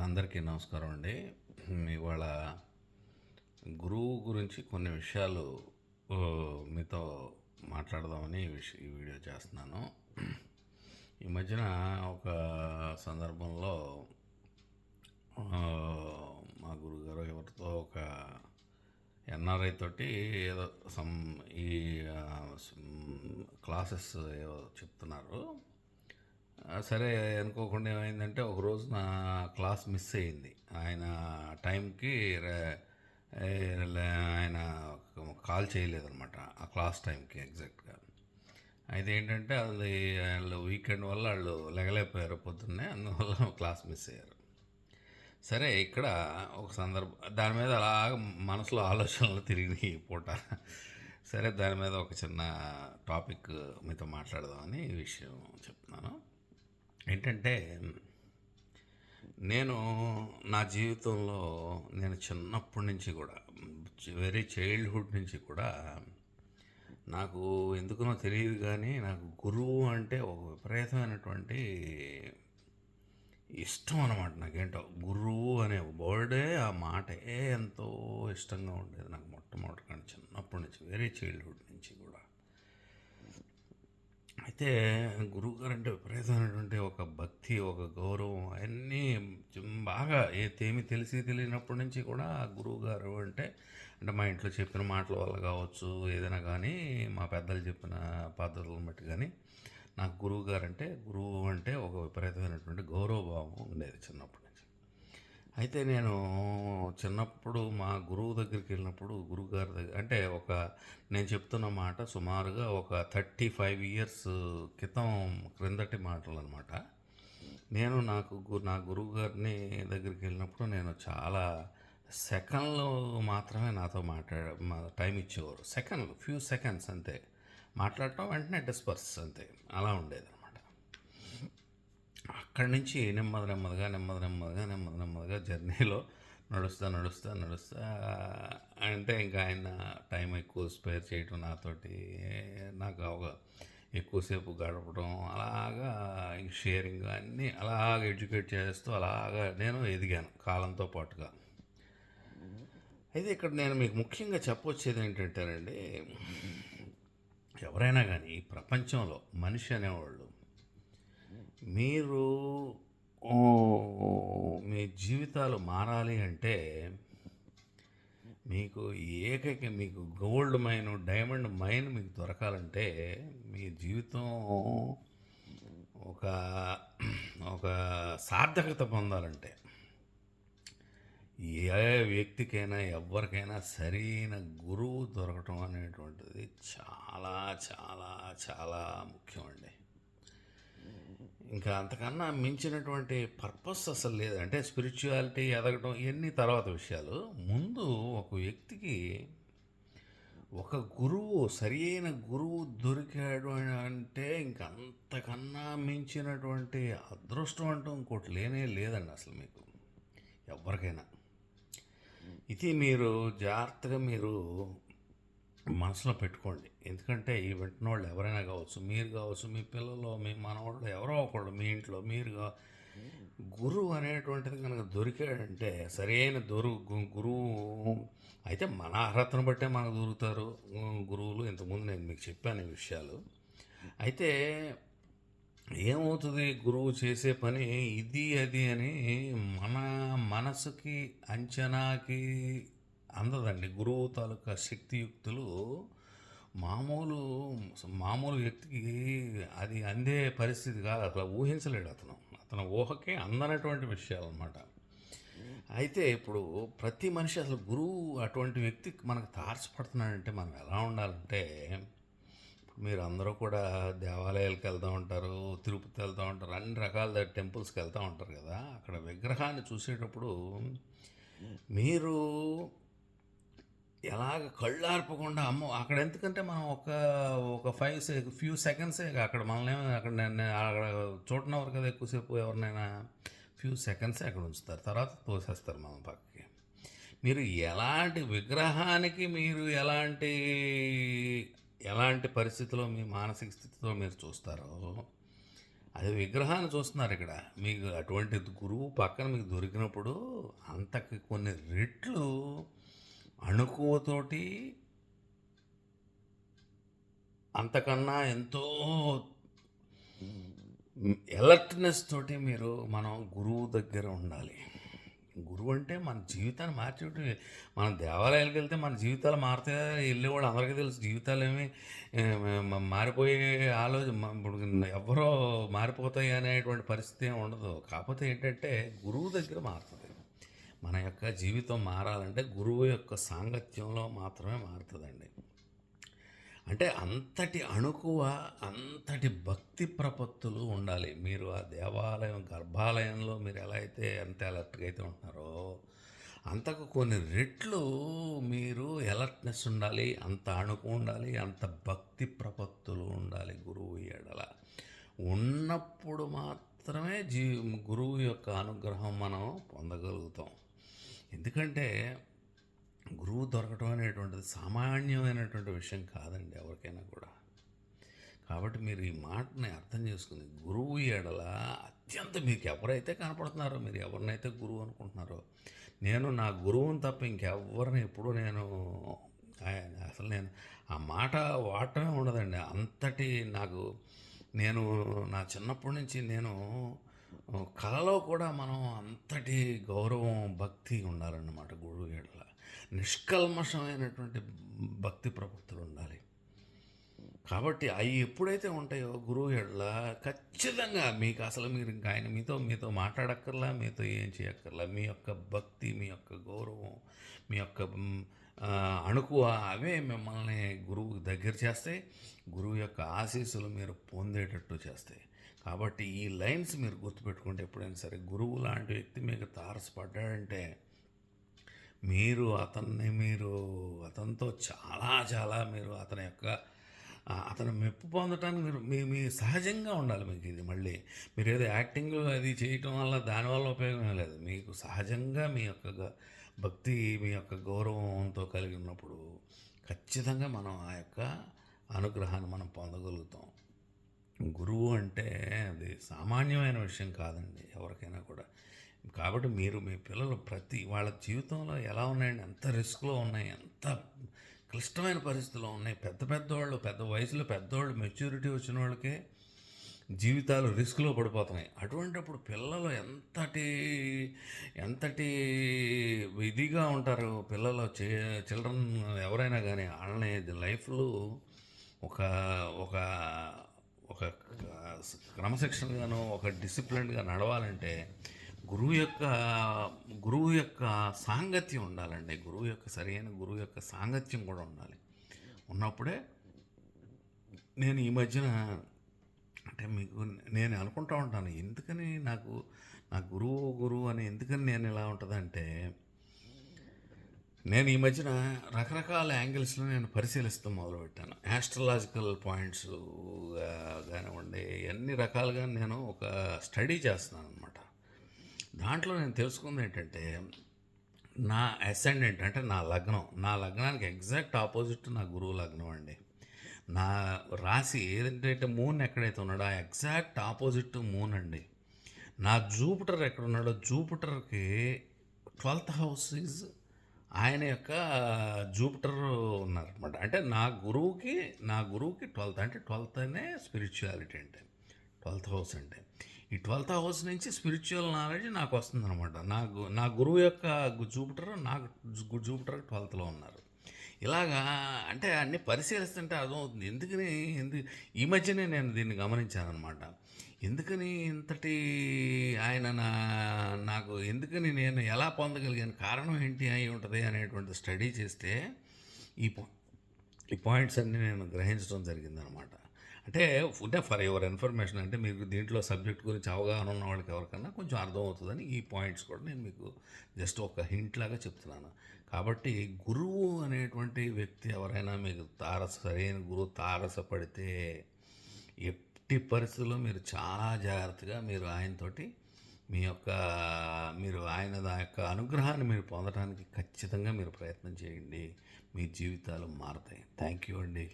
అందరికీ నమస్కారం అండి. ఇవాళ గురువు గురించి కొన్ని విషయాలు మీతో మాట్లాడదామని ఈ వీడియో చేస్తున్నాను. ఈ మధ్యన ఒక సందర్భంలో మా గురువుగారు ఎవరితో ఒక ఎన్ఆర్ఐ తోటి ఏదో ఈ క్లాసెస్ ఏవో చెప్తున్నారు. సరే అనుకోకుండా ఏమైందంటే ఒకరోజు నా క్లాస్ మిస్ అయింది. ఆయన టైంకి ఆయన కాల్ చేయలేదన్నమాట ఆ క్లాస్ టైంకి ఎగ్జాక్ట్గా. అయితే ఏంటంటే అది వాళ్ళు వీకెండ్ వల్ల వాళ్ళు లెగలేకపోయారు పొద్దున్నే, అందువల్ల క్లాస్ మిస్ అయ్యారు. సరే ఇక్కడ ఒక సందర్భం దాని మీద అలాగ మనసులో ఆలోచనలు తిరిగి పూట. సరే దాని మీద ఒక చిన్న టాపిక్ మీతో మాట్లాడదామని ఈ విషయం చెప్తున్నాను. ఏంటంటే నేను నా జీవితంలో నేను చిన్నప్పటి నుంచి కూడా వెరీ చైల్డ్హుడ్ నుంచి కూడా నాకు ఎందుకునో తెలియదు కానీ నాకు గురువు అంటే ఒక విపరీతమైనటువంటి ఇష్టం అన్నమాట. నాకేంటో గురువు అనే వర్డే, ఆ మాటే ఎంతో ఇష్టంగా ఉండేది నాకు మొట్టమొదటి కానీ చిన్నప్పటి నుంచి వెరీ చైల్డ్హుడ్ నుంచి కూడా. అయితే గురువుగారు అంటే విపరీతమైనటువంటి ఒక భక్తి, ఒక గౌరవం అవన్నీ బాగా ఏమి తెలియనప్పటి నుంచి కూడా గురువుగారు అంటే మా ఇంట్లో చెప్పిన మాటల వల్ల కావచ్చు, ఏదైనా కానీ మా పెద్దలు చెప్పిన పద్ధతులను బట్టి కానీ నాకు గురువు అంటే ఒక విపరీతమైనటువంటి గౌరవభావం ఉండేది చిన్నప్పటి నుంచి. అయితే నేను చిన్నప్పుడు మా గురువు దగ్గరికి వెళ్ళినప్పుడు గురువుగారి దగ్గర అంటే నేను చెప్తున్న మాట సుమారుగా ఒక 35 ఇయర్స్ క్రిందటి మాటలు అనమాట. నేను నా గురువు గారిని దగ్గరికి వెళ్ళినప్పుడు నేను చాలా సెకండ్లు మాత్రమే నాతో టైం ఇచ్చేవారు. ఫ్యూ సెకండ్స్ అంతే మాట్లాడటం, వెంటనే డిస్పర్స్ అంతే, అలా ఉండేది అనమాట. అక్కడి నుంచి నెమ్మదిగా జర్నీలో నడుస్తా అంటే ఇంకా ఆయన టైం ఎక్కువ స్పేర్ చేయటం నాతోటి, నాకు ఎక్కువసేపు గడపడం, అలాగా షేరింగ్ అన్నీ అలాగ ఎడ్యుకేట్ చేస్తూ అలాగా నేను ఎదిగాను కాలంతో పాటుగా. అయితే ఇక్కడ నేను మీకు ముఖ్యంగా చెప్పొచ్చేది ఏంటంటేనండి, ఎవరైనా కానీ ఈ ప్రపంచంలో మనిషి అనేవాళ్ళు మీరు మీ జీవితాలు మారాలి అంటే మీకు గోల్డ్ మైన్, డైమండ్ మైన్ మీకు దొరకాలంటే మీ జీవితం ఒక ఒక సార్థకత పొందాలంటే ఏ వ్యక్తికైనా ఎవరికైనా సరైన గురువు దొరకటం అనేటువంటిది చాలా చాలా చాలా ముఖ్యం అండి. ఇంకా అంతకన్నా మించినటువంటి పర్పస్ అసలు లేదు. అంటే స్పిరిచువాలిటీ ఎదగటం ఇవన్నీ తర్వాత విషయాలు. ముందు ఒక వ్యక్తికి ఒక గురువు, సరి అయిన గురువు దొరికాడు అంటే ఇంకంతకన్నా మించినటువంటి అదృష్టం అంటూ ఇంకోటి లేదండి అసలు మీకు ఎవరికైనా. ఇది మీరు జాగ్రత్తగా మనసులో పెట్టుకోండి. ఎందుకంటే ఈ వింటున్న వాళ్ళు ఎవరైనా కావచ్చు, మీరు కావచ్చు, మీ పిల్లలు, మీ మనవాళ్ళు, ఎవరో ఒకళ్ళు మీ ఇంట్లో గురువు అనేటువంటిది కనుక దొరికాడంటే సరైన గురువు అయితే మన అర్హతను బట్టే మనకు దొరుకుతారు గురువులు. ఇంతకుముందు నేను మీకు చెప్పాను ఈ విషయాలు. అయితే ఏమవుతుంది, గురువు చేసే పని ఇది అది అని మన మనసుకి అంచనాకి అందదండి. గురువు తాలూకా శక్తియుక్తులు మామూలు వ్యక్తికి అది అందే పరిస్థితి కాదు. అసలు ఊహించలేడు అతను ఊహకే అందనటువంటి విషయాలు అన్నమాట. అయితే ఇప్పుడు ప్రతి మనిషి అసలు గురువు అటువంటి వ్యక్తికి మనకు తారసపడుతున్నాడంటే మనం ఎలా ఉండాలంటే, మీరు అందరూ కూడా దేవాలయాలకు వెళ్తూ ఉంటారు, తిరుపతి వెళ్తూ ఉంటారు, అన్ని రకాల టెంపుల్స్కి వెళ్తూ ఉంటారు కదా. అక్కడ విగ్రహాన్ని చూసేటప్పుడు మీరు ఎలాగ కళ్ళు ఆర్పకుండా అక్కడ ఎందుకంటే మనం ఒక ఫ్యూ సెకండ్సే అక్కడ మనల్ని అక్కడ చూడనవరు కదా ఎక్కువసేపు. ఎవరినైనా ఫ్యూ సెకండ్సే అక్కడ ఉంచుతారు, తర్వాత తోసేస్తారు మనం పక్కకి. మీరు ఎలాంటి విగ్రహానికి మీరు ఎలాంటి పరిస్థితిలో మీ మానసిక స్థితితో మీరు చూస్తారో అది విగ్రహాన్ని చూస్తున్నారు ఇక్కడ. మీకు అటువంటి గురువు పక్కన మీకు దొరికినప్పుడు అంతకు కొన్ని రెట్లు అణుకువతోటి అంతకన్నా ఎంతో ఎలర్ట్‌నెస్ తోటి మనం గురువు దగ్గర ఉండాలి. గురువు అంటే మన జీవితాన్ని మార్చేటి. మనం దేవాలయాలకు వెళ్తే మన జీవితాలు మారుతాయా వెళ్ళేవాళ్ళు అందరికీ తెలుసు. జీవితాలేమి మారిపోయే ఇప్పుడు ఎవరో మారిపోతాయి అనేటువంటి పరిస్థితి ఏమి ఉండదు. కాకపోతే ఏంటంటే గురువు దగ్గర మారుతుంది. మన యొక్క జీవితం మారాలంటే గురువు యొక్క సాంగత్యంలో మాత్రమే మారుతుందండి. అంటే అంతటి అణుకువ, అంతటి భక్తి ప్రపత్తులు ఉండాలి. మీరు ఆ దేవాలయం గర్భాలయంలో మీరు ఎలా అయితే ఎంత అలర్ట్గా అయితే ఉంటున్నారో అంతకు కొన్ని రెట్లు మీరు ఎలర్ట్నెస్ ఉండాలి, అంత అణుకు ఉండాలి, అంత భక్తి ప్రపత్తులు ఉండాలి గురువు ఎడల. ఉన్నప్పుడు మాత్రమే గురువు యొక్క అనుగ్రహం మనం పొందగలుగుతాం. ఎందుకంటే గురువు దొరకటం అనేటువంటిది సామాన్యమైనటువంటి విషయం కాదండి ఎవరికైనా కూడా. కాబట్టి మీరు ఈ మాటని అర్థం చేసుకుని గురువు ఎడల అత్యంత మీకు ఎవరైతే కనపడుతున్నారో, మీరు ఎవరినైతే గురువు అనుకుంటున్నారో, నేను నా గురువుని తప్ప ఇంకెవరిని ఎప్పుడూ అసలు నేను ఆ మాట వాడటమే ఉండదండి. అంతటి నేను నా చిన్నప్పటి నుంచి కళలో కూడా మనం అంతటి గౌరవం భక్తి ఉండాలన్నమాట గురువు ఎడల. నిష్కల్మషమైనటువంటి భక్తి ప్రపత్తులు ఉండాలి. కాబట్టి అవి ఎప్పుడైతే ఉంటాయో గురువు ఎడల ఖచ్చితంగా మీకు అసలు మీరు ఇంకా ఆయన మీతో మాట్లాడక్కర్లా, మీతో ఏం చేయక్కర్లా. మీ యొక్క భక్తి, మీ యొక్క గౌరవం, మీ యొక్క అణుకువ అవే మిమ్మల్ని గురువు దగ్గర చేస్తాయి. గురువు యొక్క ఆశీస్సులు మీరు పొందేటట్టు చేస్తాయి. కాబట్టి ఈ లైన్స్ మీరు గుర్తుపెట్టుకుంటే ఎప్పుడైనా సరే గురువు లాంటి వ్యక్తి మీకు తారసపడ్డాడంటే మీరు అతనితో చాలా చాలా మీరు అతను మెప్పు పొందటానికి మీ సహజంగా ఉండాలి. మీకు ఇది మళ్ళీ మీరు ఏదో యాక్టింగ్ అది చేయటం వల్ల దానివల్ల ఉపయోగం లేదు. మీకు సహజంగా మీ యొక్క భక్తి, మీ యొక్క గౌరవంతో కలిగి ఉన్నప్పుడు ఖచ్చితంగా మనం ఆ యొక్క అనుగ్రహాన్ని మనం పొందగలుగుతాం. గురువు అంటే అది సామాన్యమైన విషయం కాదండి ఎవరికైనా కూడా. కాబట్టి మీ పిల్లలు వాళ్ళ జీవితంలో ఎలా ఉన్నాయండి, ఎంత రిస్క్లో ఉన్నాయి, ఎంత క్లిష్టమైన పరిస్థితుల్లో ఉన్నాయి. పెద్ద వయసులో పెద్దవాళ్ళు మెచ్యూరిటీ వచ్చిన వాళ్ళకే జీవితాలు రిస్క్లో పడిపోతున్నాయి. అటువంటిప్పుడు పిల్లలు ఎంతటి ఇదిగా ఉంటారు. చిల్డ్రన్ ఎవరైనా కానీ వాళ్ళని లైఫ్లో ఒక ఒక ఒక క్రమశిక్షణగాను, ఒక డిసిప్లిన్గా నడవాలంటే గురువు యొక్క సాంగత్యం ఉండాలండి. సరైన గురువు యొక్క సాంగత్యం కూడా ఉండాలి. ఉన్నప్పుడే నేను ఈ మధ్యన అంటే నేను అనుకుంటూ ఉంటాను, ఎందుకని నా గురువు అని ఎందుకని నేను ఇలా ఉంటుందంటే, నేను ఈ మధ్యన రకరకాల యాంగిల్స్లో నేను పరిశీలిస్తూ మొదలుపెట్టాను. యాస్ట్రలాజికల్ పాయింట్స్ కానివ్వండి, అన్ని రకాలుగా నేను ఒక స్టడీ చేస్తున్నాను అనమాట. దాంట్లో నేను తెలుసుకుంది ఏంటంటే, నా అసెండెంట్ అంటే నా లగ్నానికి ఎగ్జాక్ట్ ఆపోజిట్ నా గురువు లగ్నం అండి. నా రాశి ఏదంటే మూన్ ఎక్కడైతే ఉన్నాడో ఆ ఎగ్జాక్ట్ ఆపోజిట్ మూన్ అండి. నా జూపిటర్ ఎక్కడున్నాడో జూపిటర్కి 12th హౌస్ ఈజ్ ఆయన యొక్క జూపిటర్ ఉన్నారనమాట. అంటే నా గురువుకి 12th అంటే 12th అనే స్పిరిచువాలిటీ అంటే 12th హౌస్ అంటే. ఈ 12th హౌస్ నుంచి స్పిరిచువల్ నాలెడ్జ్ నాకు వస్తుందన్నమాట. నా గురువు యొక్క జూపిటర్ జూపిటర్ 12thలో ఉన్నారు. ఇలాగా అంటే అన్నీ పరిశీలిస్తుంటే అర్థమవుతుంది ఈ మధ్యనే నేను దీన్ని గమనించాను అనమాట. ఎందుకని ఇంతటి ఆయన ఎందుకని నేను ఎలా పొందగలిగాను, కారణం ఏంటి అయి ఉంటుంది అనేటువంటి స్టడీ చేస్తే ఈ పాయింట్స్ అన్నీ నేను గ్రహించడం జరిగిందనమాట. అంటే ఫర్ యువర్ ఇన్ఫర్మేషన్, అంటే మీకు దీంట్లో సబ్జెక్ట్ గురించి అవగాహన ఉన్న వాళ్ళకి ఎవరికన్నా కొంచెం అర్థమవుతుందని ఈ పాయింట్స్ కూడా నేను మీకు జస్ట్ ఒక హింట్ లాగా చెప్తున్నాను. కాబట్టి గురువు అనేటువంటి వ్యక్తి ఎవరైనా మీకు సరైన గురువు తారసపడితే ఎట్టి పరిస్థితుల్లో మీరు చాలా జాగ్రత్తగా ఆయనతోటి ఆయన యొక్క అనుగ్రహాన్ని మీరు పొందడానికి ఖచ్చితంగా మీరు ప్రయత్నం చేయండి. మీ జీవితాలు మారుతాయి. థ్యాంక్ యూ అండి.